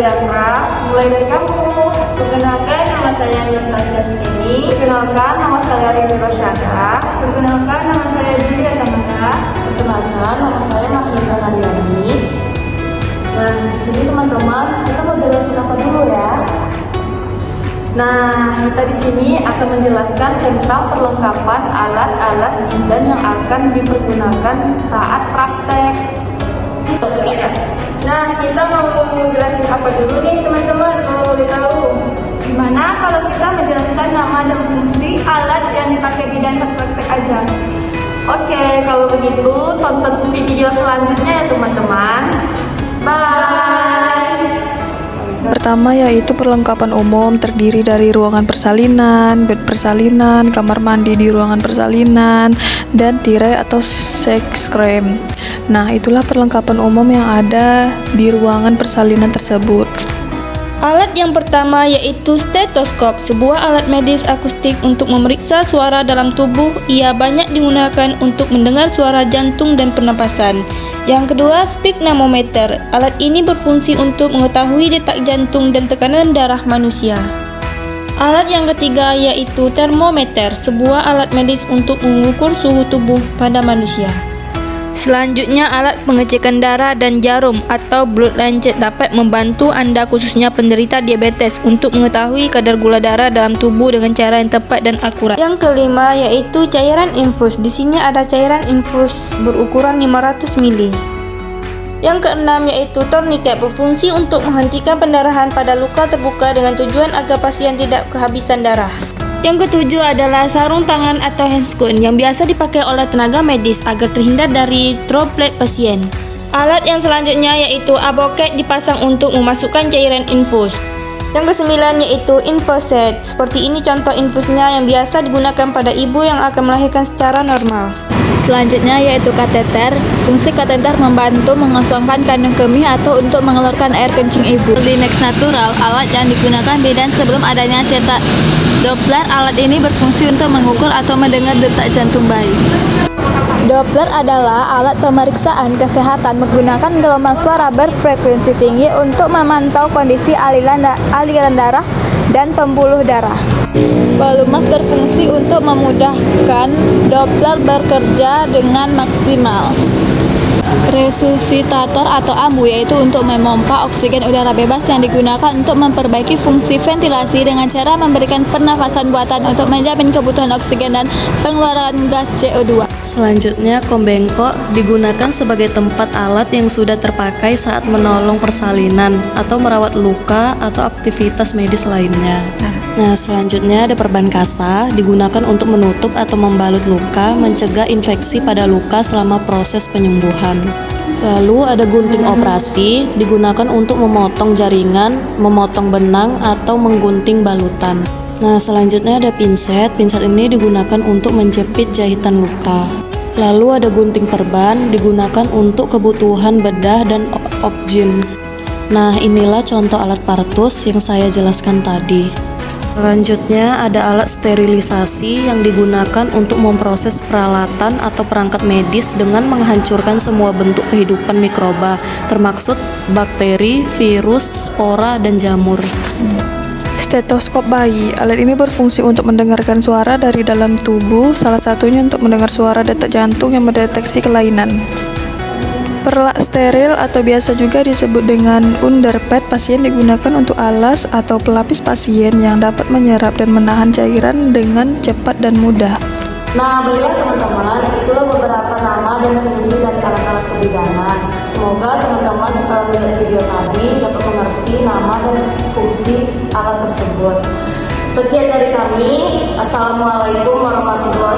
ya Kak. Mulai dari kamu. Perkenalkan, nama saya Natasha Sukini. Perkenalkan, nama saya Rini Rosyada. Perkenalkan, nama saya Julia Tamara. Perkenalkan, nama saya Matilda Nadiani. Nah, di sini teman-teman, kita mau jelasin apa dulu ya? Nah, kita di sini akan menjelaskan tentang perlengkapan alat-alat bidan yang akan dipergunakan saat praktek. Nah, kita mau jelasin apa dulu nih teman-teman, kalau boleh tahu? Gimana kalau kita menjelaskan nama dan fungsi alat yang dipakai bidan saat praktek aja? Oke, kalau begitu tonton video selanjutnya ya teman-teman. Bye! Pertama yaitu perlengkapan umum, terdiri dari ruangan persalinan, bed persalinan, kamar mandi di ruangan persalinan, dan tirai atau sex cream. Nah, itulah perlengkapan umum yang ada di ruangan persalinan tersebut. Alat yang pertama yaitu stetoskop, sebuah alat medis akustik untuk memeriksa suara dalam tubuh. Ia banyak digunakan untuk mendengar suara jantung dan pernapasan. Yang kedua, sphygmometer. Alat ini berfungsi untuk mengetahui detak jantung dan tekanan darah manusia. Alat yang ketiga yaitu termometer, sebuah alat medis untuk mengukur suhu tubuh pada manusia. Selanjutnya, alat pengecekan darah dan jarum atau blood lancet dapat membantu Anda, khususnya penderita diabetes, untuk mengetahui kadar gula darah dalam tubuh dengan cara yang tepat dan akurat. Yang kelima yaitu cairan infus. Di sini ada cairan infus berukuran 500 ml. Yang keenam yaitu torniket, berfungsi untuk menghentikan pendarahan pada luka terbuka dengan tujuan agar pasien tidak kehabisan darah. Yang ketujuh adalah sarung tangan atau handscoon yang biasa dipakai oleh tenaga medis agar terhindar dari droplet pasien. Alat yang selanjutnya yaitu aboket, dipasang untuk memasukkan cairan infus. Yang kesembilan yaitu infuset. Seperti ini contoh infusnya yang biasa digunakan pada ibu yang akan melahirkan secara normal. Selanjutnya yaitu kateter. Fungsi kateter membantu mengosongkan kandung kemih atau untuk mengeluarkan air kencing ibu. Linex natural, alat yang digunakan bidan sebelum adanya cetak Doppler. Alat ini berfungsi untuk mengukur atau mendengar detak jantung bayi. Doppler adalah alat pemeriksaan kesehatan menggunakan gelombang suara berfrekuensi tinggi untuk memantau kondisi aliran darah dan pembuluh darah. Pelumas berfungsi untuk memudahkan Doppler bekerja dengan maksimal. Resusitator atau ambu yaitu untuk memompa oksigen udara bebas yang digunakan untuk memperbaiki fungsi ventilasi dengan cara memberikan pernafasan buatan untuk menjamin kebutuhan oksigen dan pengeluaran gas CO2. Selanjutnya, kombengkok digunakan sebagai tempat alat yang sudah terpakai saat menolong persalinan atau merawat luka atau aktivitas medis lainnya. Nah, selanjutnya ada perban kasa, digunakan untuk menutup atau membalut luka, mencegah infeksi pada luka selama proses penyembuhan. Lalu ada gunting operasi, digunakan untuk memotong jaringan, memotong benang, atau menggunting balutan. Nah, selanjutnya ada pinset. Pinset ini digunakan untuk menjepit jahitan luka. Lalu ada gunting perban, digunakan untuk kebutuhan bedah dan objin. Nah, inilah contoh alat partus yang saya jelaskan tadi. Selanjutnya ada alat sterilisasi yang digunakan untuk memproses peralatan atau perangkat medis dengan menghancurkan semua bentuk kehidupan mikroba, termaksud bakteri, virus, spora, dan jamur. Stetoskop bayi. Alat ini berfungsi untuk mendengarkan suara dari dalam tubuh, salah satunya untuk mendengar suara detak jantung yang mendeteksi kelainan. Perlak steril atau biasa juga disebut dengan underpad pasien digunakan untuk alas atau pelapis pasien yang dapat menyerap dan menahan cairan dengan cepat dan mudah. Nah, baiklah teman-teman, itulah beberapa nama dan fungsi dari alat-alat kebidanan. Semoga teman-teman setelah melihat video tadi dapat mengerti nama dan fungsi alat tersebut. Sekian dari kami. Assalamualaikum warahmatullahi wabarakatuh.